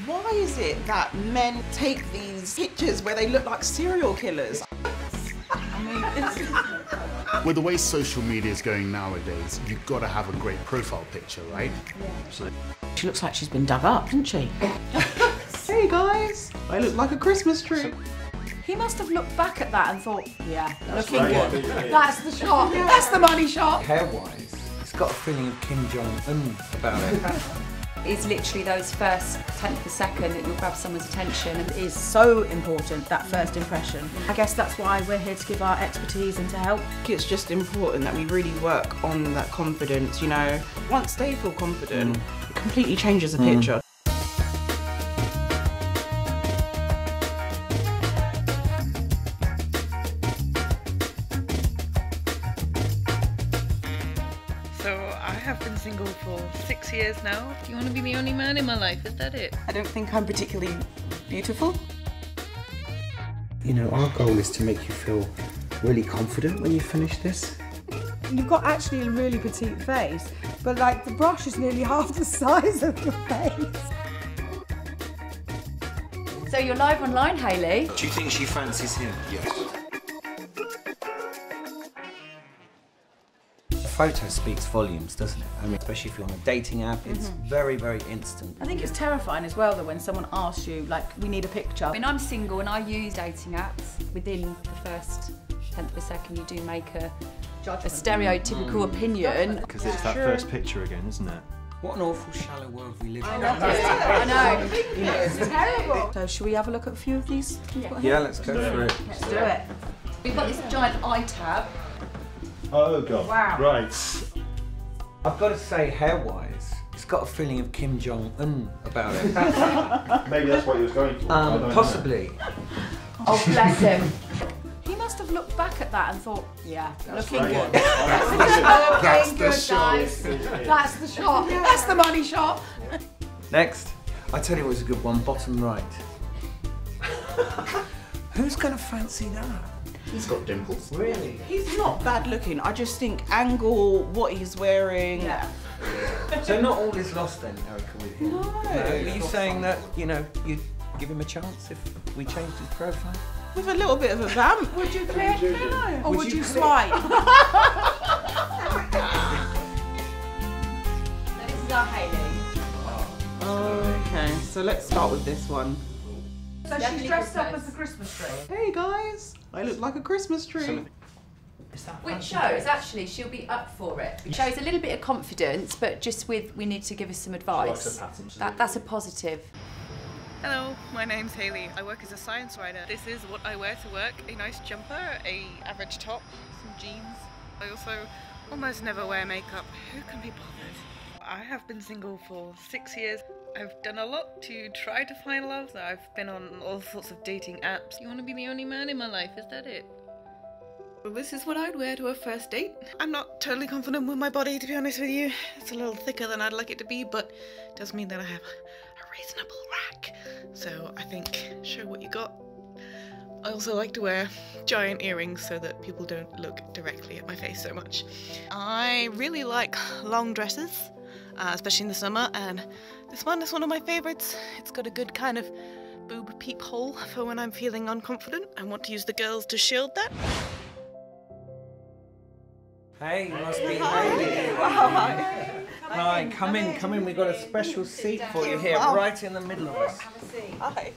Why is it that men take these pictures where they look like serial killers? With the way social media is going nowadays, you've got to have a great profile picture, right? Yeah. She looks like she's been dug up, doesn't she? Hey guys, I look like a Christmas tree. He must have looked back at that and thought, yeah, looking good. That's the shot. Yeah. That's the money shot. Hair-wise, it's got a feeling of Kim Jong-un about it. It's literally those first tenth of a second that you'll grab someone's attention. It is so important, that first impression. I guess that's why we're here to give our expertise and to help. It's just important that we really work on that confidence, you know. Once they feel confident, it completely changes the picture. So I have been single for 6 years now. Do you want to be the only man in my life? Is that it? I don't think I'm particularly beautiful. You know, our goal is to make you feel really confident when you finish this. You've got actually a really petite face, but like the brush is nearly half the size of your face. So you're live online, Hayley. Do you think she fancies him? Yes. A photo speaks volumes, doesn't it? I mean, especially if you're on a dating app, it's very, very instant. I think it's terrifying as well that when someone asks you, like, we need a picture. I mean, I'm single and I use dating apps. Within the first tenth of a second, you do make a stereotypical opinion. Because it's that first picture again, isn't it? What an awful shallow world we live in. I know. It's terrible. So should we have a look at a few of these? Yeah, let's go for it. Let's do it. We've got this giant eye tab. Oh god. Wow. Right. I've got to say, hair-wise, it's got a feeling of Kim Jong-un about it. Maybe that's what he was going for. I don't know. Possibly. Oh, bless him. He must have looked back at that and thought, yeah, looking right. good. That's the shot. That's the shot. That's the money shot. Next, I tell you what's a good one, bottom right. Who's going to fancy that? He's got dimples. Really? He's not bad looking, I just think angle, what he's wearing. Yeah. So not all is lost then, Erica, with him? No. Are you saying that, you know, you'd give him a chance if we changed his profile? With a little bit of a vamp. Would you click? Or would you swipe? This is our Hayley. Okay, so let's start with this one. So she's dressed up as a Christmas tree. Hey guys, I look like a Christmas tree. Which shows, actually, she'll be up for it. It shows a little bit of confidence, but just with, we need to give us some advice. That's a positive. Hello, my name's Hayley. I work as a science writer. This is what I wear to work. A nice jumper, a average top, some jeans. I also almost never wear makeup. Who can be bothered? I have been single for 6 years. I've done a lot to try to find love. I've been on all sorts of dating apps. You want to be the only man in my life, is that it? Well, this is what I'd wear to a first date. I'm not totally confident with my body, to be honest with you. It's a little thicker than I'd like it to be, but it does mean that I have a reasonable rack. So I think, show what you got. I also like to wear giant earrings so that people don't look directly at my face so much. I really like long dresses, especially in the summer, and this one is one of my favorites. It's got a good kind of boob peephole for when I'm feeling unconfident. I want to use the girls to shield that. Hey, you must be Hayley. Hi, come in. We've got a special seat for you here, right in the middle of us. Have a seat. Hi.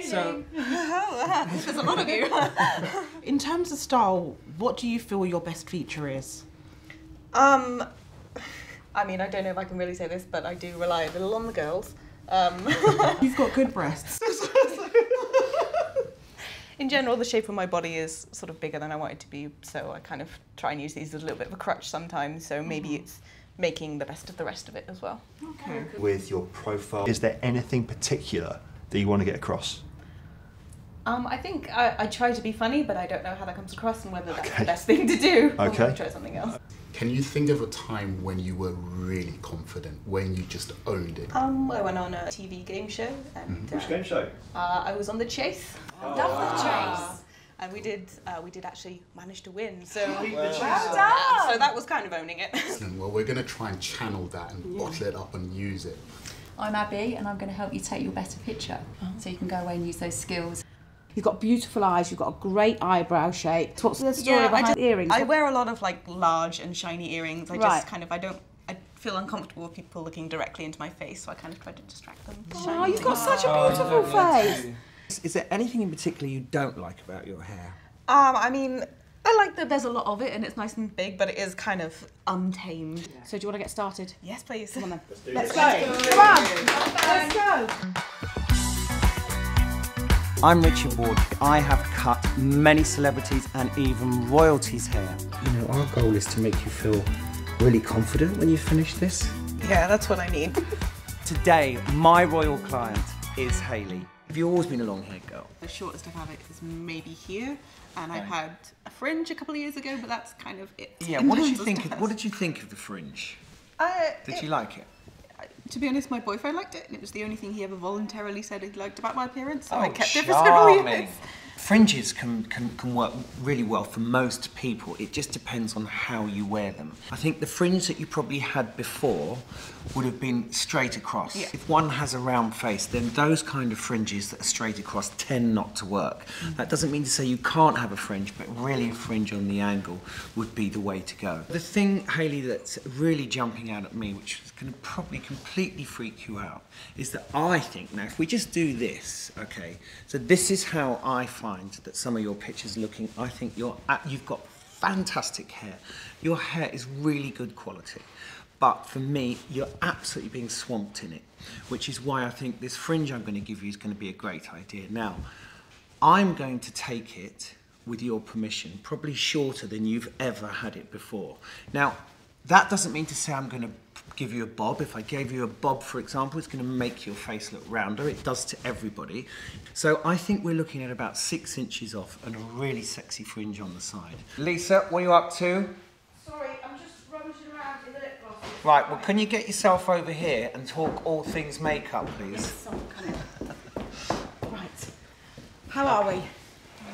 So, There's a lot of you. In terms of style, what do you feel your best feature is? I mean, I don't know if I can really say this, but I do rely a little on the girls. You've got good breasts. In general, the shape of my body is sort of bigger than I want it to be, so I kind of try and use these as a little bit of a crutch sometimes, so maybe it's making the best of the rest of it as well. Okay. With your profile, is there anything particular that you want to get across? I think I try to be funny, but I don't know how that comes across and whether that's the best thing to do. Okay. I'll try something else. Can you think of a time when you were really confident, when you just owned it? I went on a TV game show. And, Which game show? I was on The Chase. Love the chase. And we did actually manage to win. So, Well so that was kind of owning it. Well, we're going to try and channel that and bottle it up and use it. I'm Abby and I'm going to help you take your better picture. So you can go away and use those skills. You've got beautiful eyes, you've got a great eyebrow shape. What's the story behind the earrings? I wear a lot of like large and shiny earrings. I just kind of, I feel uncomfortable with people looking directly into my face, so I kind of try to distract them. Oh, you've got such a beautiful face. Is there anything in particular you don't like about your hair? I mean, I like that there's a lot of it and it's nice and big, but it is kind of untamed. So do you want to get started? Yes, please. Come on then. Let's go. Come on. Let's go. I'm Richard Ward. I have cut many celebrities and even royalties' hair. You know, our goal is to make you feel really confident when you finish this. Yeah, that's what I need. Today, my royal client is Hayley. Have you always been a long-haired girl? The shortest I've had it is maybe here, and I've had a fringe a couple of years ago, but that's kind of it. Yeah. What did you think of the fringe? Did you like it? To be honest, my boyfriend liked it, and it was the only thing he ever voluntarily said he liked about my appearance, so Oh, I kept it for several years. Fringes can work really well for most people. It just depends on how you wear them. I think the fringe that you probably had before would have been straight across. Yeah. If one has a round face, then those kind of fringes that are straight across tend not to work. That doesn't mean to say you can't have a fringe, but really a fringe on the angle would be the way to go. The thing, Hayley, that's really jumping out at me, which is going to probably completely freak you out, is that I think, now if we just do this, okay, so this is how I find that some of your pictures are looking. I think you've got fantastic hair. Your hair is really good quality. But for me, you're absolutely being swamped in it, which is why I think this fringe I'm going to give you is going to be a great idea. Now, I'm going to take it, with your permission, probably shorter than you've ever had it before. Now, that doesn't mean to say I'm going to give you a bob. If I gave you a bob, for example, it's going to make your face look rounder. It does to everybody. So I think we're looking at about 6 inches off and a really sexy fringe on the side. Lisa, what are you up to? Sorry, I'm just rummaging around in the lip gloss. Right, well, can you get yourself over here and talk all things makeup, please? Right. How are we?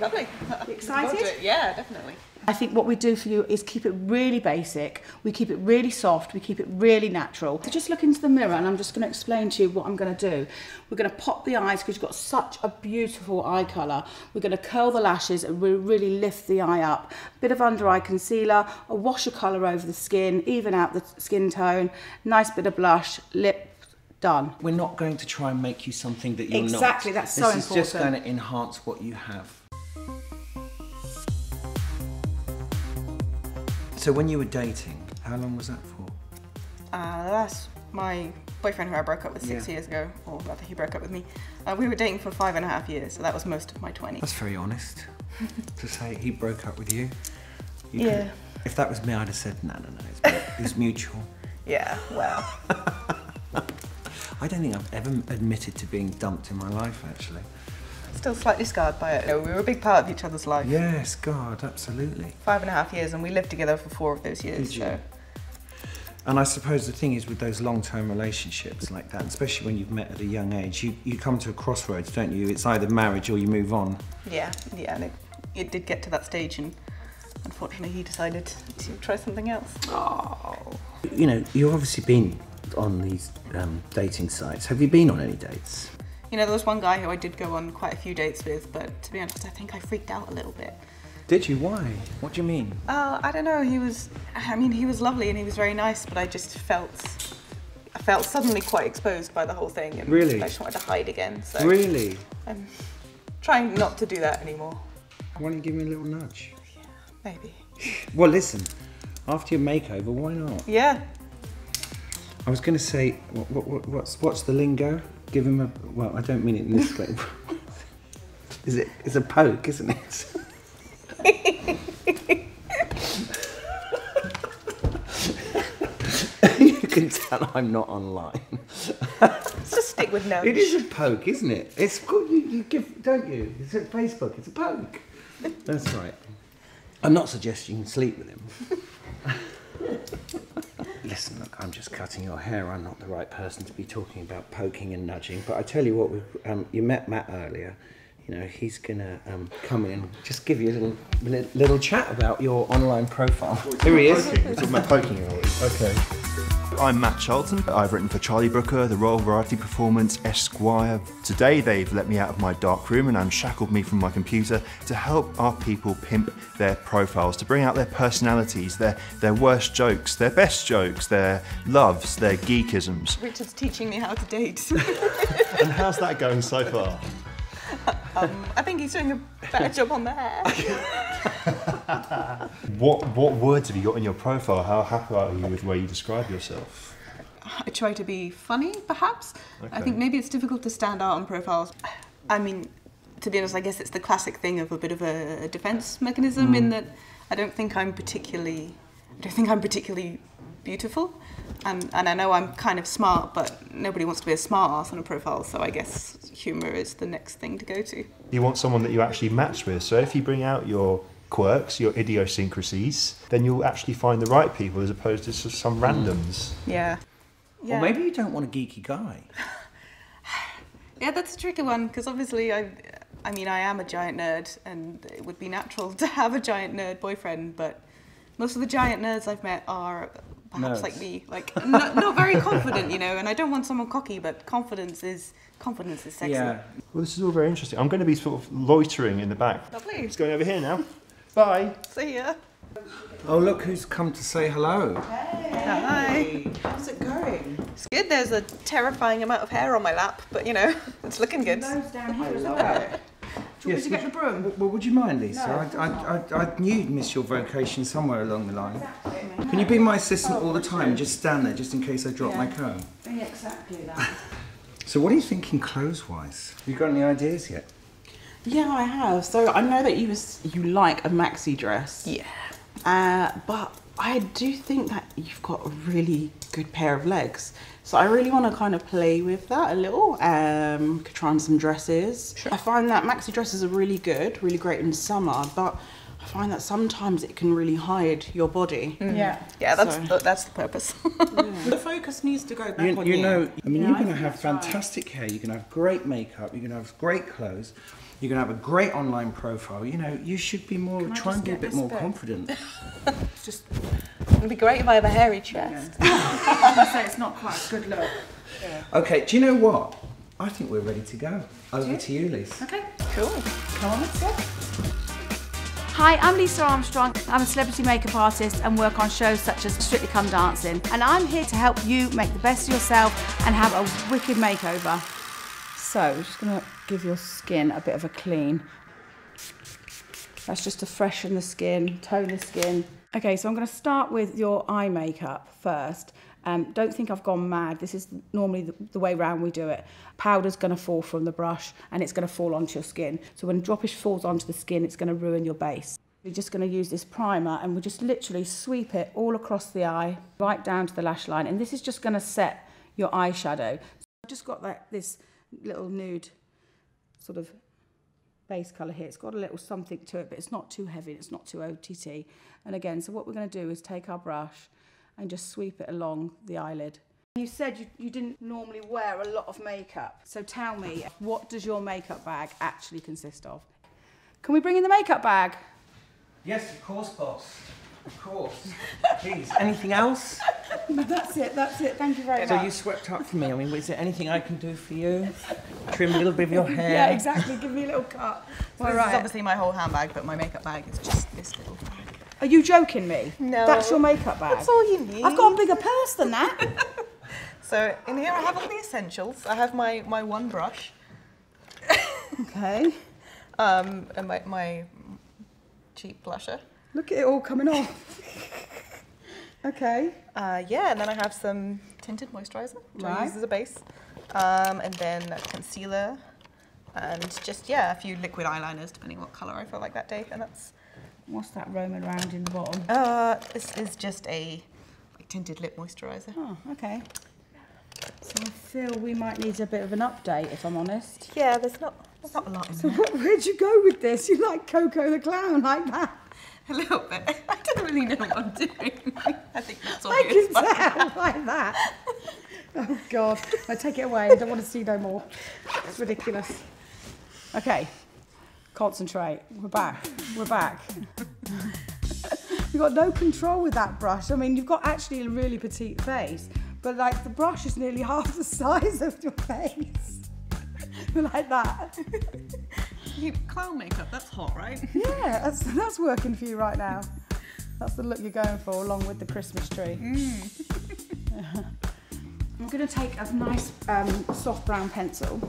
Lovely. You excited? Yeah, definitely. I think what we do for you is keep it really basic, we keep it really soft, we keep it really natural. So just look into the mirror and I'm just going to explain to you what I'm going to do. We're going to pop the eyes because you've got such a beautiful eye colour. We're going to curl the lashes and really lift the eye up. A bit of under eye concealer, a wash of colour over the skin, even out the skin tone, nice bit of blush, lip, done. We're not going to try and make you something that you're not. Exactly, that's so important. This is just going to enhance what you have. So when you were dating, how long was that for? That's my boyfriend who I broke up with 6 years ago, or rather he broke up with me. We were dating for 5.5 years, so that was most of my 20s. That's very honest to say he broke up with you. Yeah. If that was me, I'd have said, no, it's mutual. Yeah, well. I don't think I've ever admitted to being dumped in my life, actually. Still slightly scarred by it. No, we were a big part of each other's life. Yes, God, absolutely. 5.5 years, and we lived together for 4 of those years. Did you? So. And I suppose the thing is with those long-term relationships like that, especially when you've met at a young age, you come to a crossroads, don't you? It's either marriage or you move on. Yeah, and it did get to that stage, and unfortunately he decided to try something else. Oh. You know, you've obviously been on these dating sites. Have you been on any dates? You know, there was one guy who I did go on quite a few dates with, but to be honest, I think I freaked out a little bit. Did you? Why? What do you mean? I don't know. He was lovely and he was very nice, but I felt suddenly quite exposed by the whole thing. And really? I just wanted to hide again. So really? I'm trying not to do that anymore. Why don't you give me a little nudge? Yeah, maybe. Well, listen, after your makeover, why not? Yeah. I was going to say, what's the lingo? Give him a, well, I don't mean it in this way. It's a poke, isn't it? You can tell I'm not online. Let's just stick with no. It is a poke, isn't it? It's good, you give, don't you? It's at Facebook, it's a poke. That's right. I'm not suggesting you can sleep with him. Listen, look, I'm just cutting your hair. I'm not the right person to be talking about poking and nudging. But I tell you what, you met Matt earlier. You know, he's gonna come in and just give you a little chat about your online profile. Here he is. We're talking about poking already. Okay. I'm Matt Charlton. I've written for Charlie Brooker, The Royal Variety Performance, Esquire. Today they've let me out of my dark room and unshackled me from my computer to help our people pimp their profiles, to bring out their personalities, their worst jokes, their best jokes, their loves, their geekisms. Richard's teaching me how to date. And how's that going so far? I think he's doing a better job on the hair. What words have you got in your profile? How happy are you with the way you describe yourself? I try to be funny, perhaps. Okay. I think maybe it's difficult to stand out on profiles. I mean, to be honest, I guess it's the classic thing of a bit of a defense mechanism in that I don't think I'm particularly beautiful. And I know I'm kind of smart, but nobody wants to be a smart ass on a profile, so I guess humour is the next thing to go to. You want someone that you actually match with, so if you bring out your quirks, your idiosyncrasies, then you'll actually find the right people as opposed to just some randoms. Yeah. Or maybe you don't want a geeky guy. Yeah, that's a tricky one, because obviously I mean, I am a giant nerd, and it would be natural to have a giant nerd boyfriend, but most of the giant nerds I've met are perhaps Nerds. like me, like not very confident, you know, and I don't want someone cocky, but confidence is sexy. Yeah. Well, this is all very interesting. I'm going to be sort of loitering in the back. Lovely. It's going over here now. Bye. See ya. Oh, look who's come to say hello. Hi. How's it going? It's good. There's a terrifying amount of hair on my lap, but you know, it's looking good. Those down here as well. Do you want me to get the broom? Well, would you mind, Lisa? I knew you'd miss your vocation somewhere along the line. Can you be my assistant all the time and just stand there just in case I drop my comb? Yeah, exactly that. So what are you thinking clothes-wise? Have you got any ideas yet? Yeah, I have. So I know that you like a maxi dress. Yeah. But I do think that you've got a really good pair of legs. So I really want to kind of play with that a little. Could try on some dresses. Sure. I find that maxi dresses are really good, really great in summer, but I find that sometimes it can really hide your body. Yeah. Yeah, that's the purpose. The focus needs to go back on you. You know, I mean, Yeah, you're I going to think have that's right. fantastic hair, you're going to have great makeup, you're going to have great clothes, you're going to have a great online profile. You know, you should be more, try and be a bit more confident. It's just, it'd be great if I have a hairy chest. I was going to say it's not quite a good look. Okay, do you know what? I think we're ready to go. Over to you, Lisa. Okay, Cool. come on, let's go. Hi, I'm Lisa Armstrong. I'm a celebrity makeup artist and work on shows such as Strictly Come Dancing. And I'm here to help you make the best of yourself and have a wicked makeover. So, we're just going to give your skin a bit of a clean. That's just to freshen the skin, tone the skin. Okay, so I'm going to start with your eye makeup first. Don't think I've gone mad. This is normally the way round we do it. Powder's going to fall from the brush and it's going to fall onto your skin. So when droppish falls onto the skin, it's going to ruin your base. We're just going to use this primer and we'll just literally sweep it all across the eye, right down to the lash line. And this is just going to set your eyeshadow. So I've just got this little nude sort of base colour here. It's got a little something to it, but it's not too heavy, it's not too OTT. And again, so what we're going to do is take our brush and just sweep it along the eyelid. You said you didn't normally wear a lot of makeup, so tell me, what does your makeup bag actually consist of? Can we bring in the makeup bag? Yes, of course, boss. Of course. Please, anything else? No, that's it, thank you very much. So you swept up for me. I mean, is there anything I can do for you? Trim a little bit of your hair? Yeah, exactly, give me a little cut. So this is obviously my whole handbag, but my makeup bag is just this little bag. Are you joking me? No. That's your makeup bag? That's all you need. I've got a bigger purse than that. So in here I have all the essentials. I have my one brush. Okay. And my cheap blusher. Look at it all coming off. Okay. Yeah, and then I have some tinted moisturiser, which I use as a base. And then a concealer. And just, yeah, a few liquid eyeliners, depending what colour I feel like that day. And that's... What's that roaming around in the bottom? This is just a tinted lip moisturiser. Oh, okay. So I feel we might need a bit of an update, if I'm honest. Yeah, there's not a lot in So there. where'd you go with this? You like Coco the Clown like that? A little bit. I don't really know what I'm doing. I think that's I obvious. can tell like that. Oh God, I take it away. I don't want to see no more. It's ridiculous. Okay, concentrate. We're back. We're back. You've got no control with that brush. I mean, you've got actually a really petite face, but like the brush is nearly half the size of your face. Like that. You need clown makeup, that's hot, right? Yeah, that's working for you right now. That's the look you're going for, along with the Christmas tree. I'm going to take a nice soft brown pencil,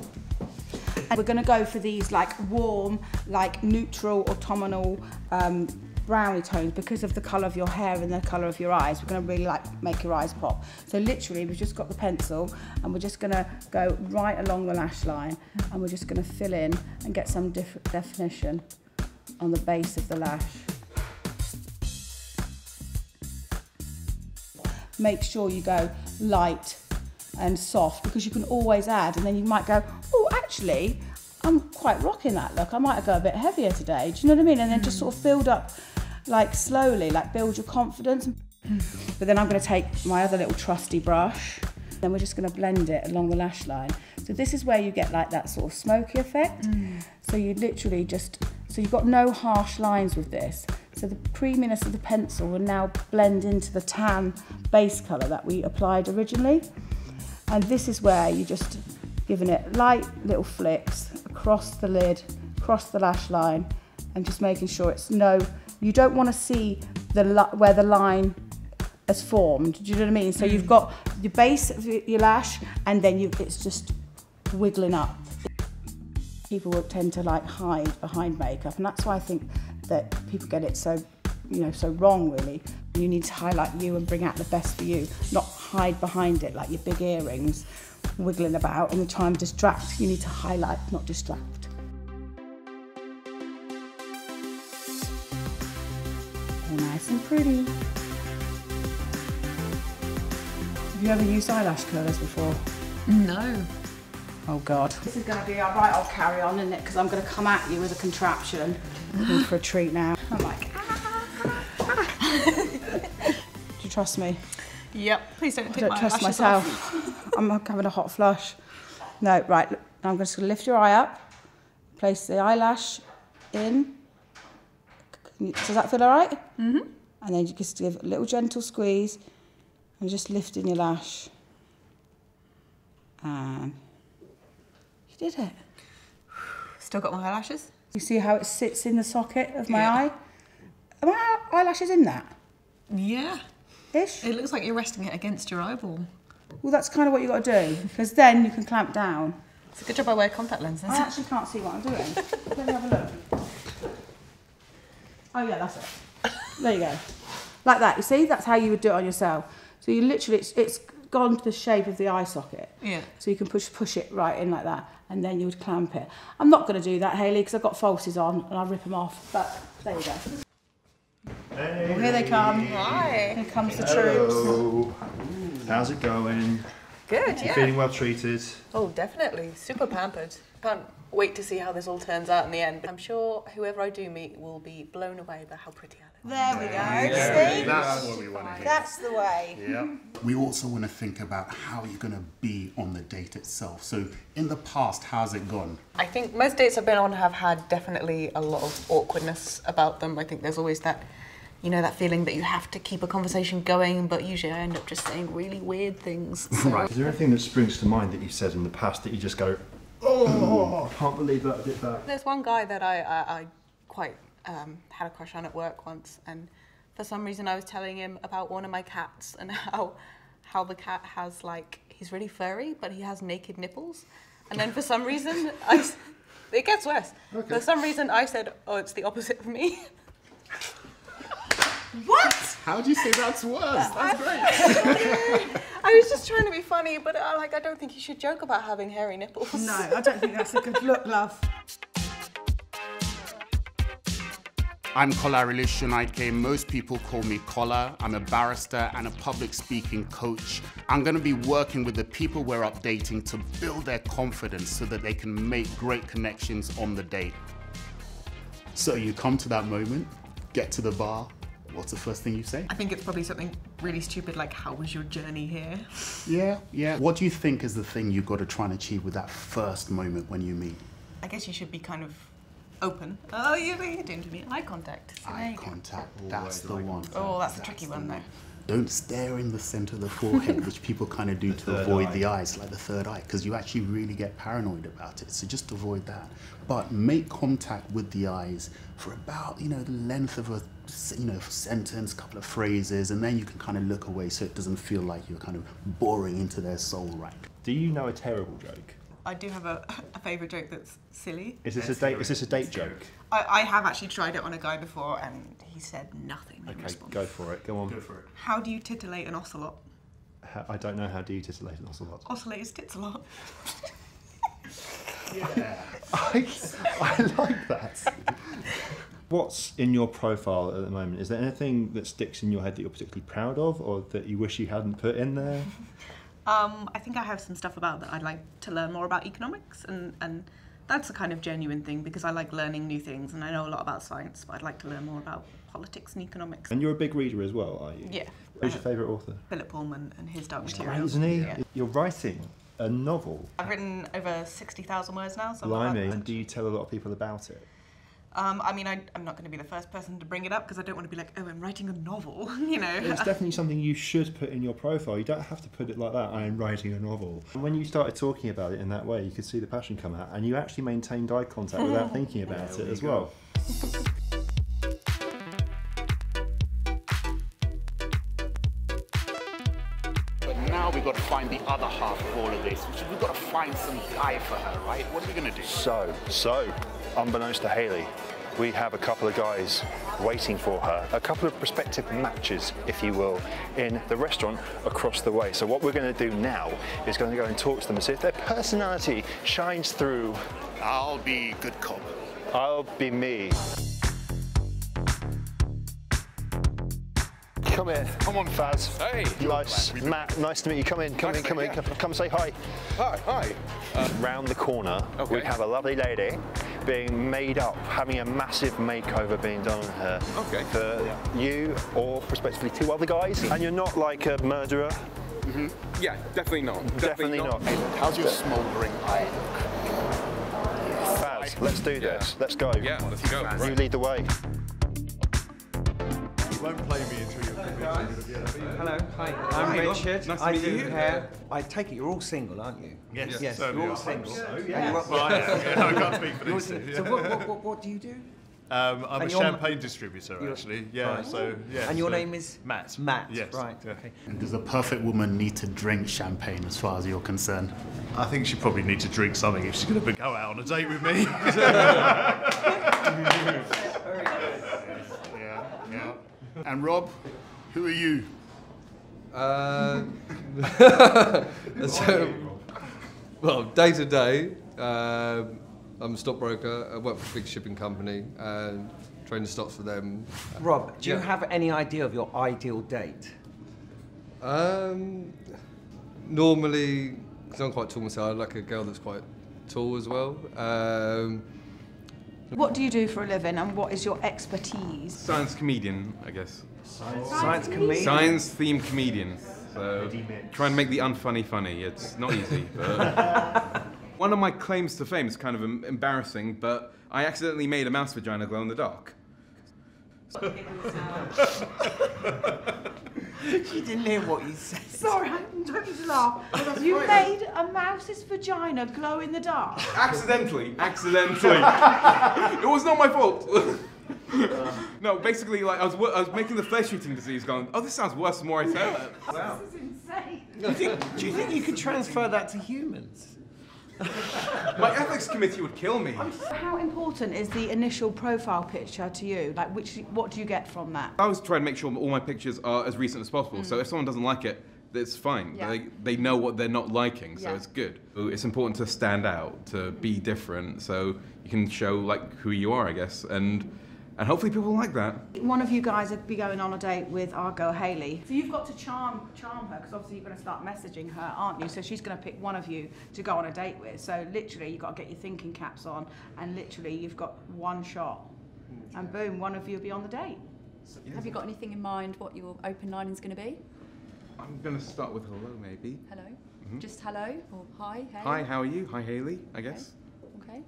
and we're going to go for these like warm, like neutral, autumnal brownie tones because of the colour of your hair and the colour of your eyes. We're going to really like make your eyes pop. So literally we've just got the pencil and we're just going to go right along the lash line, and we're just going to fill in and get some definition on the base of the lash. Make sure you go light and soft, because you can always add, and then you might go, oh, actually, I'm quite rocking that look. I might go a bit heavier today. Do you know what I mean? And then just sort of build up, like slowly, like build your confidence. But then I'm going to take my other little trusty brush. Then we're just going to blend it along the lash line. So this is where you get like that sort of smoky effect. So you literally just, so you've got no harsh lines with this. So the creaminess of the pencil will now blend into the tan base colour that we applied originally. And this is where you're just giving it light little flicks across the lid, across the lash line, and just making sure it's you don't want to see where the line has formed. Do you know what I mean? So you've got the base of your lash, and then it's just wiggling up. People will tend to like hide behind makeup, and that's why I think that people get it so wrong, really. You need to highlight you and bring out the best for you, not hide behind it like your big earrings wiggling about and try and distract. You need to highlight, not distract. All nice and pretty. Have you ever used eyelash curlers before? No. Oh God. This is going to be alright, I'll carry on, isn't it? Because I'm going to come at you with a contraption. I'm in for a treat now. I'm like, Do you trust me? Yep. Please don't take I don't my trust lashes myself. off. I'm having a hot flush. No, right. Now I'm just going to lift your eye up, place the eyelash in. Does that feel alright? Mm-hmm. And then you just give a little gentle squeeze and just lifting your lash. And you did it. Still got my eyelashes? You see how it sits in the socket of my eye? Are my eyelashes in that? Yeah. Ish? It looks like you're resting it against your eyeball. Well, that's kind of what you got to do, because then you can clamp down. It's a good job I wear contact lenses. I actually can't see what I'm doing. Let me have a look. Oh yeah, that's it. There you go. Like that, you see? That's how you would do it on yourself. So you literally, it's gone to the shape of the eye socket. Yeah. So you can push it right in like that, and then you would clamp it. I'm not going to do that, Hayley, because I've got falsies on and I'll rip them off, but there you go. Hey, well, here they come. Hi. Here comes the Hello. troops. How's it going? Good, yeah. Feeling well treated? Oh, definitely. Super pampered. Can't wait to see how this all turns out in the end. But I'm sure whoever I do meet will be blown away by how pretty I look. There we go. Yeah, See? that's what we want to hear. That's the way. Yeah. We also want to think about how you're going to be on the date itself. So in the past, how's it gone? I think most dates I've been on have had definitely a lot of awkwardness about them. I think there's always that, you know, that feeling that you have to keep a conversation going, but usually I end up just saying really weird things. So. Right. Is there anything that springs to mind that you've said in the past that you just go, oh, I can't believe that I did that? There's one guy that I quite had a crush on at work once, and for some reason I was telling him about one of my cats and how the cat has, like, he's really furry, but he has naked nipples. And then for some reason, it gets worse. Okay. For some reason I said, oh, it's the opposite of me. What? How do you say that's worse? That's great. I was just trying to be funny, but I don't think you should joke about having hairy nipples. No, I don't think that's a good look, love. I'm Kola Arelushonaike. Most people call me Kola. I'm a barrister and a public speaking coach. I'm going to be working with the people we're updating to build their confidence so that they can make great connections on the date. So you come to that moment, get to the bar. What's the first thing you say? I think it's probably something really stupid like, how was your journey here? Yeah. What do you think is the thing you've got to try and achieve with that first moment when you meet? I guess you should be kind of open. Oh, you're doing to me eye contact. Eye contact, that's the one. Oh, that's a tricky one though. Don't stare in the center of the forehead, which people kind of do to avoid the eyes, like the third eye, because you actually really get paranoid about it. So just avoid that. But make contact with the eyes for about, the length of a, sentence, couple of phrases, and then you can kind of look away so it doesn't feel like you're kind of boring into their soul, right? Do you know a terrible joke? I do have a favourite joke that's silly. Is this a date joke? I have actually tried it on a guy before, and he said nothing in Okay, response. go for it. Go on. Go for it. How do you titillate an ocelot? I don't know. How do you titillate an ocelot? Oscillate his tits a lot. Yeah. I like that. What's in your profile at the moment? Is there anything that sticks in your head that you're particularly proud of, or that you wish you hadn't put in there? I think I have some stuff about that I'd like to learn more about economics, and that's a kind of genuine thing because I like learning new things, and I know a lot about science, but I'd like to learn more about politics and economics. And you're a big reader as well, are you? Yeah. Who's your favourite author? Philip Pullman and his Dark Right, Materials. isn't he? Yeah. You're writing a novel. I've written over 60,000 words now. So Blimey. And do you tell a lot of people about it? I'm not going to be the first person to bring it up because I don't want to be like, oh, I'm writing a novel, It's definitely something you should put in your profile. You don't have to put it like that, I'm writing a novel. And when you started talking about it in that way, you could see the passion come out, and you actually maintained eye contact without thinking about it as well. But now we've got to find the other half of all of this, which is we've got to find some guy for her, right? What are we going to do? So, unbeknownst to Hayley, we have a couple of guys waiting for her, a couple of prospective matches, if you will, in the restaurant across the way. So what we're going to do now is going to go and talk to them and see if their personality shines through. I'll be good cop. I'll be me. Come here. Come on, Faz. Hey. Nice. Matt, nice to meet you. Come in, come in, come in. Come say hi. Hi. Round the corner, we have a lovely lady being made up, having a massive makeover being done on her. Okay. For you or prospectively two other guys. And you're not like a murderer? Mm-hmm. Yeah, definitely not. Definitely not. How's your smouldering eye? Faz, let's do this. Let's go. Yeah, let's go. You lead the way. You won't play me until you're Hello, hi. I'm Richard. Nice to I meet do you. hair. I take it you're all single, aren't you? Yes, Yes, certainly you're all are. single. So, yes. Well, I am. Yeah, I can't speak for these two. So what do you do? I'm a And you're champagne distributor, actually. Yeah, Right. so, yeah. And your so- name is? Matt. Matt, Yes. right, Yeah. okay. And does a perfect woman need to drink champagne as far as you're concerned? I think she probably needs to drink something if she's going to go out on a date with me. Yeah. And Rob, who are you? Well, day to day, I'm a stockbroker. I work for a big shipping company and train the stocks for them. Rob, do you have any idea of your ideal date? Normally, because I'm quite tall myself, I like a girl that's quite tall as well. What do you do for a living and what is your expertise? Science comedian, I guess. Science comedian? Science-themed comedian. So, trying to make the unfunny funny. It's not easy, but... One of my claims to fame is kind of embarrassing, but I accidentally made a mouse vagina glow in the dark. She didn't hear what you said. Sorry, I don't mean to laugh. You made a mouse's vagina glow in the dark. Accidentally. It was not my fault. No, basically, like I was making the flesh-eating disease, going, oh, this sounds worse the more I say it. Wow. This is insane. Do you think you could transfer that to humans? My ethics committee would kill me. How important is the initial profile picture to you? Like, what do you get from that? I always try to make sure all my pictures are as recent as possible, so if someone doesn't like it, it's fine. Yeah. They know what they're not liking, so Yeah. it's good. It's important to stand out, to be different, so you can show like who you are, I guess, and hopefully people like that. One of you guys would be going on a date with our girl Hayley. So you've got to charm her, because obviously you're going to start messaging her, aren't you? So she's going to pick one of you to go on a date with. So literally you've got to get your thinking caps on, and literally you've got one shot. And boom, one of you will be on the date. Have you got anything in mind what your open line is going to be? I'm going to start with hello, maybe. Hello? Just hello? Or hi? Hey? Hi, how are you? Hi, Hayley, I guess. Okay.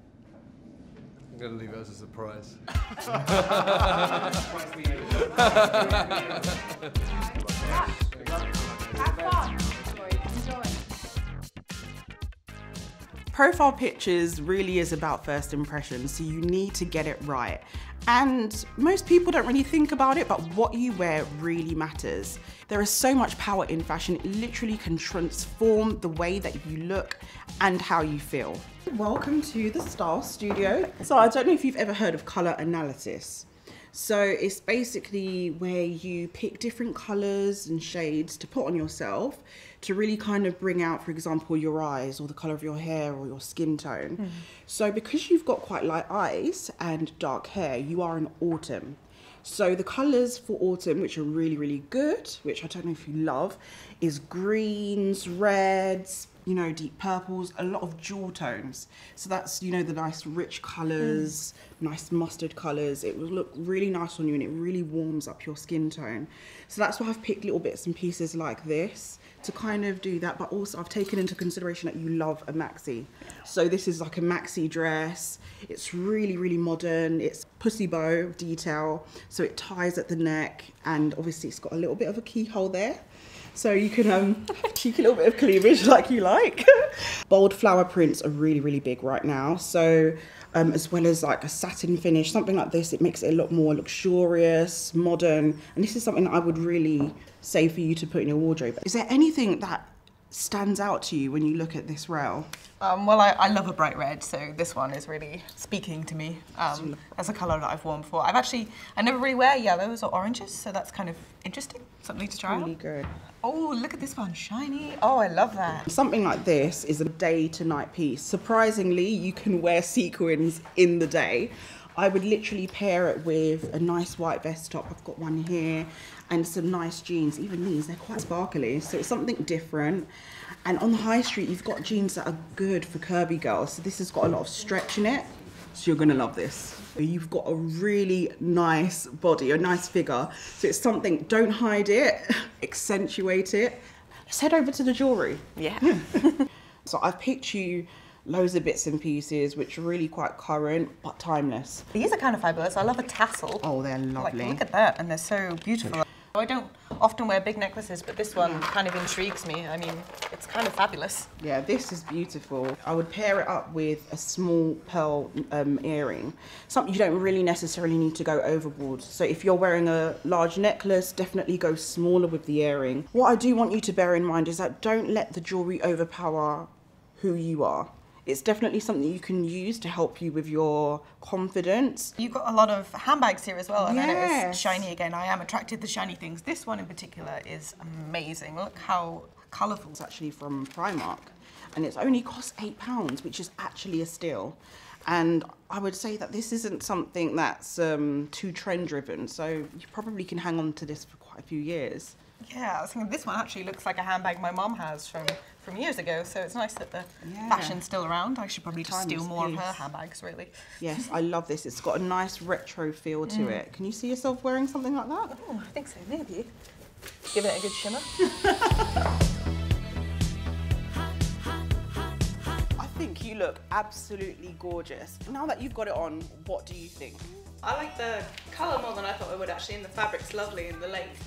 I'm going to leave it as a surprise. Profile pictures really is about first impressions, so you need to get it right. And most people don't really think about it, but what you wear really matters. There is so much power in fashion, it literally can transform the way that you look and how you feel. Welcome to the Style Studio. So I don't know if you've ever heard of color analysis. So it's basically where you pick different colors and shades to put on yourself to really kind of bring out, for example, your eyes or the color of your hair or your skin tone. So because you've got quite light eyes and dark hair, you are an autumn. So the colors for autumn, which are really, really good, which I don't know if you love, is greens, reds, you know, deep purples, a lot of jewel tones. So that's, you know, the nice rich colors, nice mustard colors. It will look really nice on you and it really warms up your skin tone. So that's why I've picked little bits and pieces like this to kind of do that, but also I've taken into consideration that you love a maxi. So this is like a maxi dress. It's really, really modern. It's pussy bow detail, so it ties at the neck, and obviously it's got a little bit of a keyhole there. So you can cheeky little bit of cleavage like you like. Bold flower prints are really, really big right now. So as well as like a satin finish, something like this, it makes it a lot more luxurious, modern. And this is something that I would really say for you to put in your wardrobe. Is there anything that stands out to you when you look at this rail? Well, I love a bright red, so this one is really speaking to me as a colour that I've worn before. I never really wear yellows or oranges, so that's kind of interesting, something to try Really out. good. Oh, look at this one, shiny. Oh, I love that. Something like this is a day to night piece. Surprisingly, you can wear sequins in the day. I would literally pair it with a nice white vest top. I've got one here, and some nice jeans. Even these, they're quite sparkly, so it's something different. And on the high street, you've got jeans that are good for curvy girls. So this has got a lot of stretch in it, so you're gonna love this. You've got a really nice body, a nice figure. So it's something, don't hide it, accentuate it. Let's head over to the jewelry. Yeah. So I've picked you loads of bits and pieces which are really quite current but timeless. These are kind of fabulous. I love a tassel. Oh, they're lovely. Like, look at that, and they're so beautiful. I don't often wear big necklaces, but this one kind of intrigues me. I mean, it's kind of fabulous. Yeah, this is beautiful. I would pair it up with a small pearl earring. Something you don't really necessarily need to go overboard. So if you're wearing a large necklace, definitely go smaller with the earring. What I do want you to bear in mind is that don't let the jewelry overpower who you are. It's definitely something you can use to help you with your confidence. You've got a lot of handbags here as well, and I know it's Yes. shiny again. I am attracted to shiny things. This one in particular is amazing. Look how colourful. It's actually from Primark, and it's only cost £8, which is actually a steal. And I would say that this isn't something that's too trend driven, so you probably can hang on to this for quite a few years. Yeah, I was thinking this one actually looks like a handbag my mom has from years ago, so it's nice that the fashion's still around. I should probably just steal more of her handbags, really. Yes, I love this. It's got a nice retro feel to it. Can you see yourself wearing something like that? Oh, I think so, maybe. Give it a good shimmer. I think you look absolutely gorgeous. Now that you've got it on, what do you think? I like the colour more than I thought I would actually, and the fabric's lovely in the length.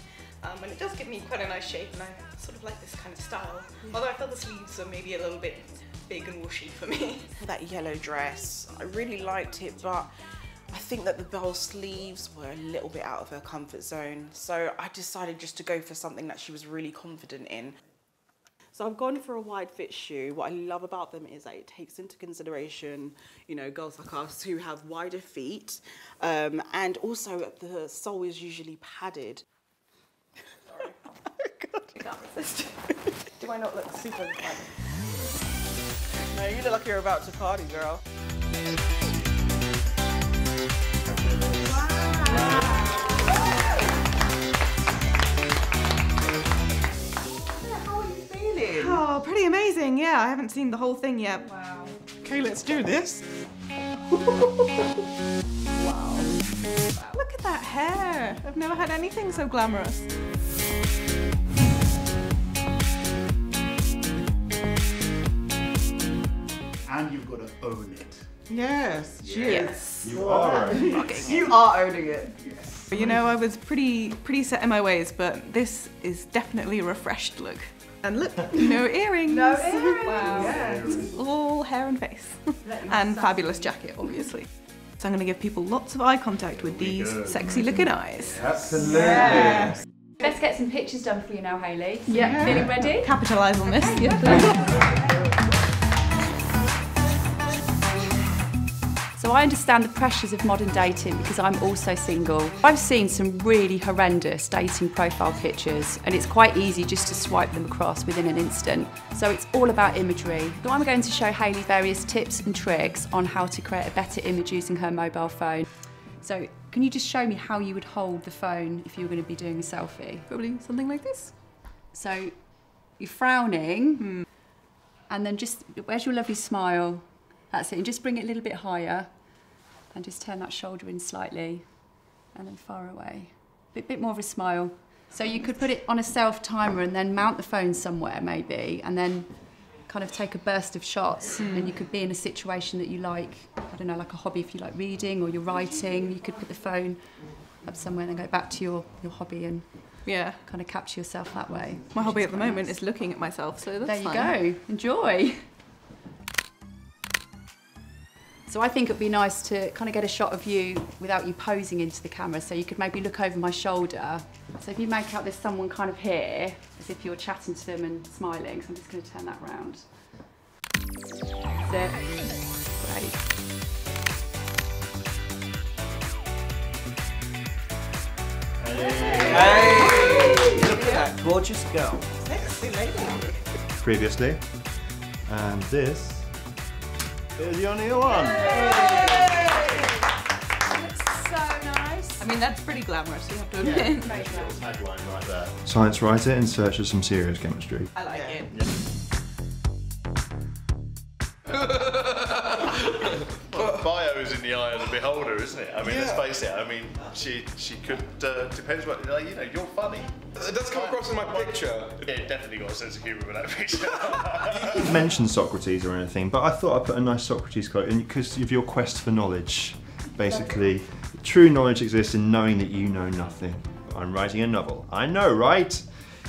And it does give me quite a nice shape, and I sort of like this kind of style. Although I feel the sleeves are maybe a little bit big and whooshy for me. That yellow dress, I really liked it, but I think that the bell sleeves were a little bit out of her comfort zone. So I decided just to go for something that she was really confident in. So I've gone for a wide fit shoe. What I love about them is that it takes into consideration, you know, girls like us who have wider feet, and also the sole is usually padded. Do I not look super fun? No, you look like you're about to party, girl. How are you feeling? Oh, pretty amazing, yeah. I haven't seen the whole thing yet. Wow. Okay, let's do this. Wow. Look at that hair. I've never had anything so glamorous. And you've got to own it. Yes, she Yes. is. You are. You are owning it. You know, I was pretty set in my ways, but this is definitely a refreshed look. And look, no earrings. No earrings. Wow. Yes. All hair and face. And fabulous jacket, obviously. So I'm going to give people lots of eye contact with these sexy looking eyes. Absolutely. Yes. Let's get some pictures done for you now, Hayley. Yeah. Feeling ready? Capitalise on this. Yeah, please. So I understand the pressures of modern dating because I'm also single. I've seen some really horrendous dating profile pictures and it's quite easy just to swipe them across within an instant. So it's all about imagery. So I'm going to show Hayley various tips and tricks on how to create a better image using her mobile phone. So can you just show me how you would hold the phone if you were going to be doing a selfie? Probably something like this. So you're frowning and then just, where's your lovely smile? That's it, and just bring it a little bit higher and just turn that shoulder in slightly and then far away. Bit more of a smile. So you could put it on a self-timer and then mount the phone somewhere maybe and then kind of take a burst of shots and you could be in a situation that you like, I don't know, like a hobby if you like reading or you're writing, you could put the phone up somewhere and then go back to your hobby and kind of capture yourself that way. My hobby at the moment is looking at myself, so that's There you fine. go, enjoy. So I think it'd be nice to kind of get a shot of you without you posing into the camera. So you could maybe look over my shoulder. So if you make out there's someone kind of here, as if you're chatting to them and smiling. So I'm just going to turn that round. That's it. Great. Hey! Look at that gorgeous girl. Sexy lady. Previously. And this is your new one. Looks so nice. I mean, that's pretty glamorous, you have to admit. Tagline right there. Science writer in search of some serious chemistry. I like it. Bio is in the eye of the beholder, isn't it? I mean, let's face it. I mean, she could depends what you know. You're funny. It does come across in my picture. Yeah, definitely got a sense of humour with that picture. You didn't mention Socrates or anything, but I thought I'd put a nice Socrates quote in because of your quest for knowledge. Basically, true knowledge exists in knowing that you know nothing. I'm writing a novel. I know, right?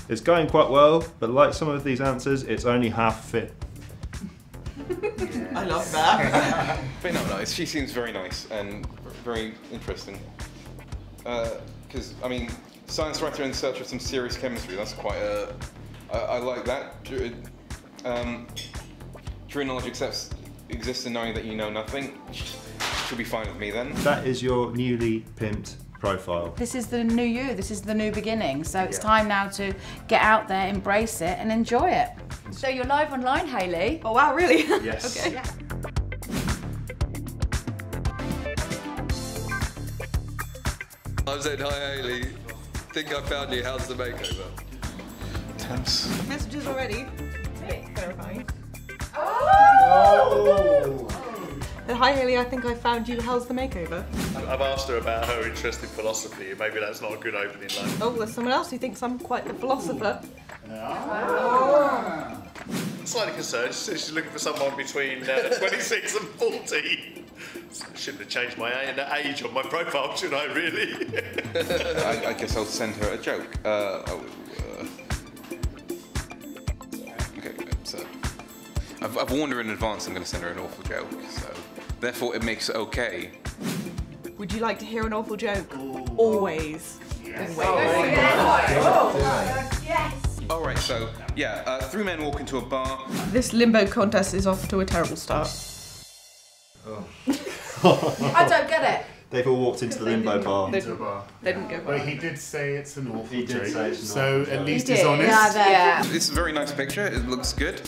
It's going quite well, but like some of these answers, it's only half fit. I love that. But no, nice. She seems very nice and very interesting. Because, I mean, science writer in search of some serious chemistry, that's quite a... I like that. True knowledge exists in knowing that you know nothing. Should be fine with me then. That is your newly pimped profile. This is the new you, this is the new beginning. So it's time now to get out there, embrace it and enjoy it. So you're live online, Hayley. Oh wow, really? Yes. Okay. Yeah. I said, hi Hayley, think I found you, how's the makeover? Tense. Messages already. Verifying. Oh! Hi Hayley, I think I found you, how's the makeover? I've asked her about her interest in philosophy, and maybe that's not a good opening line. Oh, there's someone else who thinks I'm quite a philosopher. Slightly concerned. She says she's looking for someone between 26 and 40. Shouldn't have changed my age on my profile, should I, really? I guess I'll send her a joke. Okay, so I've warned her in advance I'm going to send her an awful joke, so therefore it makes it okay. Would you like to hear an awful joke? Always. Yes. Yes. Alright, so, yeah, three men walk into a bar. This limbo contest is off to a terrible start. I don't get it. They've all walked into the limbo bar. They didn't go But far. he did say it's an awful He did joke, say it's an so awful at joke. least He he's did. honest. Yeah. It's a very nice picture, it looks good.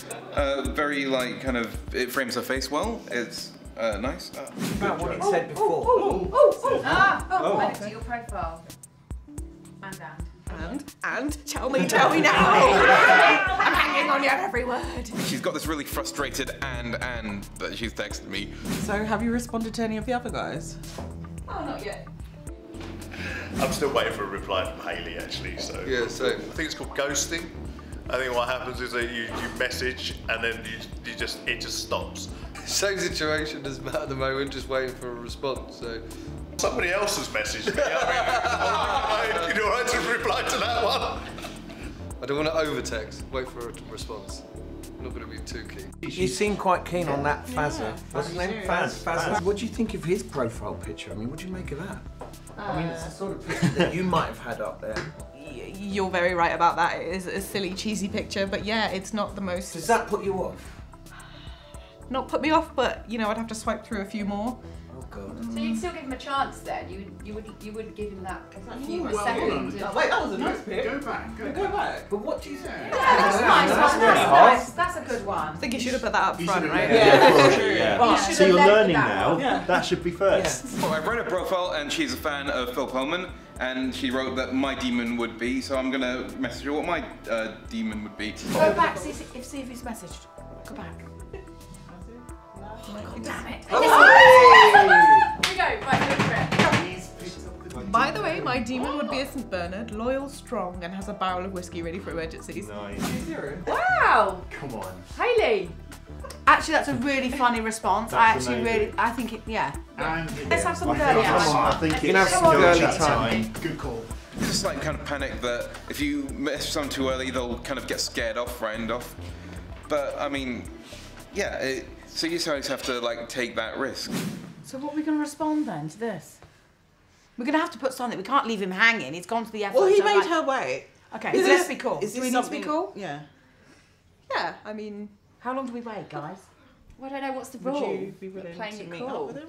Very, like, kind of, it frames her face well. It's nice. About what he said before. Add it to your profile. And tell me now. I'm hanging on your every word. She's got this really frustrated and that she's texted me. So have you responded to any of the other guys? Oh, not yet. I'm still waiting for a reply from Hayley, actually. So Yeah, so I think it's called ghosting. I think what happens is that you message and then it just stops. Same situation as Matt at the moment, just waiting for a response. So somebody else has messaged me. I mean, you're all right to reply to that one. I don't want to over-text. Wait for a response. I'm not going to be too keen. You seem quite keen on that Fazza. What's his name? Fazza. What do you think of his profile picture? I mean, what do you make of that? I mean, it's the sort of picture that you might have had up there. You're very right about that. It is a silly, cheesy picture, but yeah, it's not the most... Does that put you off? Not put me off, but, you know, I'd have to swipe through a few more. Oh, God. So you'd still give him a chance then? You would give him that few Well, seconds. wait, that was a nice pic. Go back. Go back. But what do you think? Yeah, that's nice. That's nice. That's a good one. I think you should have put that up front, right? Yeah. So you're learning now. Yeah. That should be first. Well, I read her profile and she's a fan of Phil Pullman, and she wrote that my demon would be, so I'm gonna message her what my demon would be. Go back, see if he's messaged. Go back. Oh, damn it. Here we go. Right, go for it. By the way, my demon would be a St. Bernard, loyal, strong, and has a barrel of whiskey ready for emergencies. Nice. Wow. Come on. Hayley. Actually, that's a really funny response. That's amazing. I think it, yeah. And Let's have some girly I action. think You can have it's some girly chat time. good call. Just like kind of panic that if you message someone too early, they'll kind of get scared off, frightened off. But I mean, yeah. So you always have to like take that risk. So what are we going to respond then to this? We're going to have to put something. We can't leave him hanging. He's gone to the effort. Well, he to, made like... her wait. Okay, Is so this- let's be cool. is Do this we need to be something- cool? Yeah. Yeah, I mean... How long do we wait, guys? Well, I don't know, what's the Would rule? you be willing Playing to it meet cool. up with him?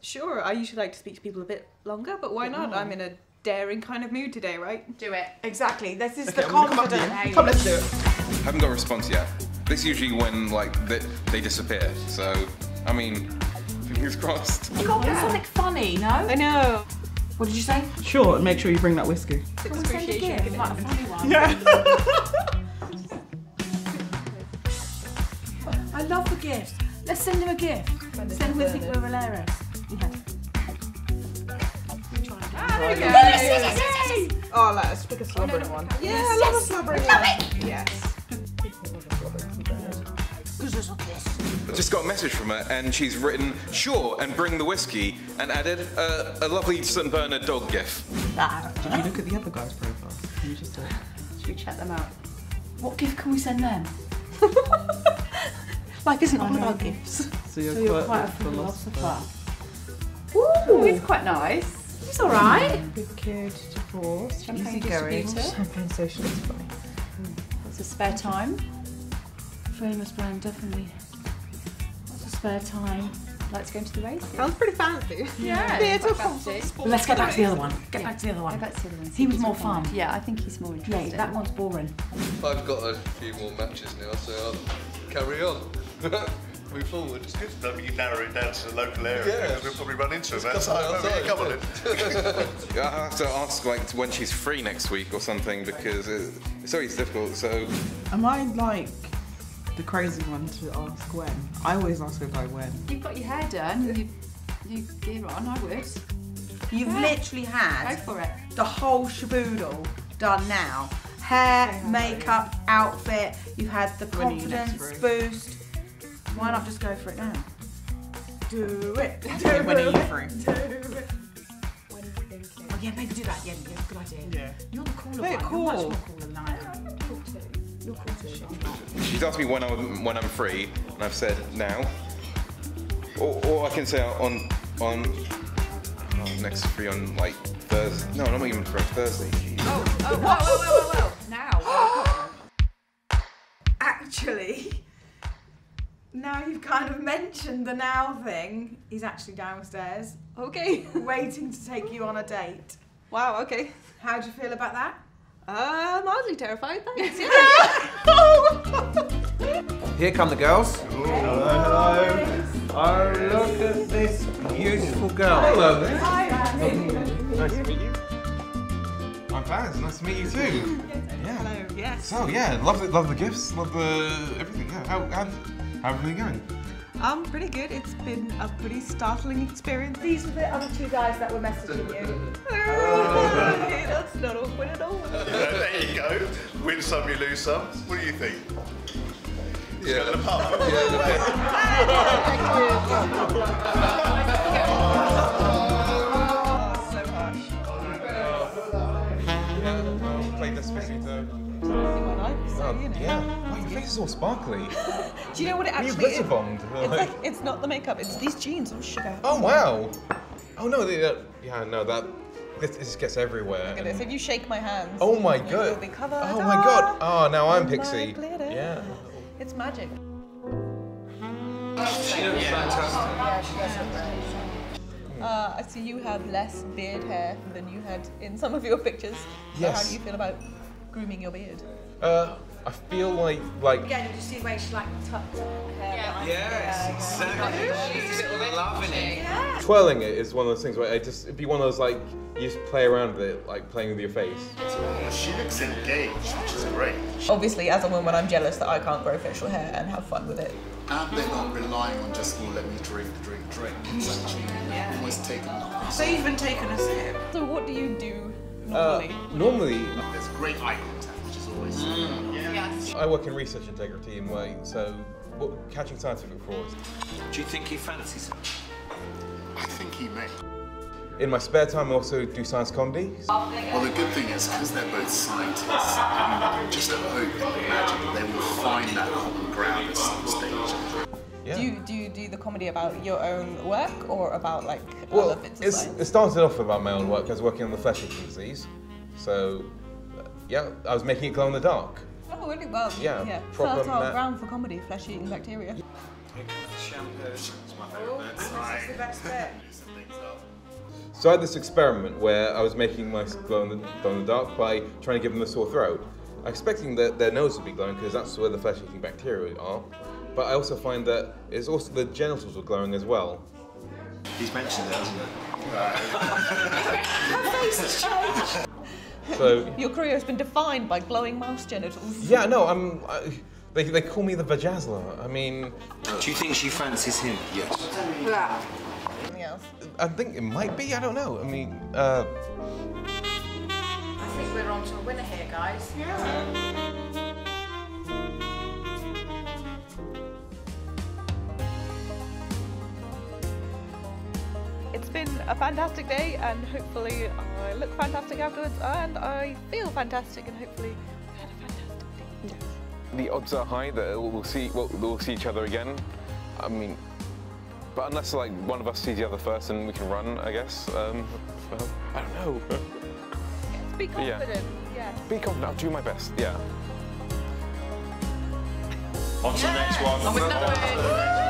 Sure, I usually like to speak to people a bit longer, but why not? I'm in a daring kind of mood today, right? Do it. Exactly. This is Okay, the I'm gonna come up to confident you. Hayley. Come, let's do it. Haven't got a response yet. This is usually when like they disappear. So I mean, fingers crossed. You got something funny, no? I know. What did you say? Sure, and make sure you bring that whiskey. Can we send a gift? Like a funny one. Yeah. I love the gift. Let's send him a gift. Send with think we're hilarious. Yeah. Ah, there we go. Yes. Oh, let's pick a slobbering one. Yeah, I love a slobbering one. Yes. I just got a message from her, and she's written "sure" and "bring the whiskey," and added a lovely St. Bernard dog gif. Did you look at the other guy's profile? Can you just Should we check them out? What gift can we send them? Life isn't all about gifts. So you're, So you're quite a philosopher. philosopher. Ooh, it's quite nice. It's all right. Good kid, divorced, Champagne easygoing. distributor. Champagne socialist, funny. Lots of spare time. Famous brand, definitely. Lots of spare time. Like to go into the race. Sounds pretty fancy. Yeah. Theatre quite fancy. But let's get back to the other one. Get back to the other one. Go back to the other one. He was more fun. Yeah, I think he's more interesting. Yeah, that one's boring. I've got a few more matches now, so I'll carry on. Move forward. It's good to know you narrow it down to the local area. Yeah. Because we'll probably run into them Just come outside. Come on outside. in. I have to ask like when she's free next week or something because it's always difficult. So Am I like the crazy one to ask when? I always ask a guy when. You've got your hair done. You gear on. I would. You've literally Go had for it. the whole shaboodle done now. Hair, makeup, outfit. You've had the When are you next confidence free? boost. Why not just go for it now? Do it. When are you free? Do it. Oh yeah, maybe do that. Yeah, good idea. Yeah. You're the cooler Play it one. You're much cool. more cooler than I am. You're cool too. she's asked me when I'm free, and I've said now. Or I can say on next free on like Thursday. No, not even for Thursday. Whoa. Now. Actually, now you've kind of mentioned the now thing, he's actually downstairs, Okay. waiting to take you on a date. Wow, okay. How do you feel about that? Mildly terrified, thanks. Here come the girls. Hello. Oh, look at this beautiful girl. Hello there. Nice to meet you. I'm Baz, nice to meet you too. Yeah. Hello, yes. So yeah, love the gifts, love the everything. Yeah. How everything going? Pretty good. It's been a pretty startling experience. These were the other two guys that were messaging you. Hey, that's not awkward at all. There you go. Win some, you lose some. What do you think? Yeah. Go to the pub. Play Despacito. Yeah. Oh, your face is all sparkly. Do you know what it Are you actually is? glitter bombed? It's not the makeup, it's these jeans. Oh, sugar. Oh, wow. Oh, no, yeah, no, this gets everywhere. Look at this. If you shake my hands, Oh, my you'll God. be covered Oh, my God. Oh, now I'm in Pixie. my glitter. Yeah. It's magic. She looks fantastic. I see you have less beard hair than you had in some of your pictures. So Yes. how do you feel about grooming your beard? I feel like Again, you just see the way she like tucked her hair. Yes, exactly. She's loving it. Twirling it is one of those things where it'd be one of those like, you just play around with it, like playing with your face. She looks engaged, which is great. Obviously, as a woman, I'm jealous that I can't grow facial hair and have fun with it. And they're not relying on just, oh, let me drink. It's actually almost taken up. They've even taken a sip. So what do you do normally? Normally, There's great eye contact, which is always. Yes. I work in research integrity in way, so catching scientific frauds. Do you think he fancies her? I think he may. In my spare time, I also do science comedy. Well, the good thing is, because they're both scientists, I just hope and imagine that they will find that common ground at some stage. Yeah. Do you do the comedy about your own work or about like Well, other bits of science? it started off about my own work. I was working on the flesh-eating disease, so yeah, I was making it glow in the dark. Oh, really? Well, Yeah, proper fertile ground for comedy, flesh-eating bacteria. Shampoo. This is the best bit. So I had this experiment where I was making my glow in the dark by trying to give them a sore throat. I'm expecting that their nose would be glowing because that's where the flesh-eating bacteria are. But I also find that it's also the genitals were glowing as well. He's mentioned it, hasn't Her face has changed. So Your career has been defined by glowing mouse genitals. yeah, no, they call me the Vajazzler. I mean, he? Do you think she fancies him? Yes. Yeah. Something else. I think it might be. I don't know. I mean, I think we're on to a winner here, guys. It's been a fantastic day, and hopefully I look fantastic afterwards, and I feel fantastic, and hopefully we had a fantastic day. the odds are high that we'll see each other again. I mean, but unless like one of us sees the other first, and we can run, I guess. Well, I don't know. Yes, be confident. Yeah. Be confident. I'll do my best. Yeah. On to the next one.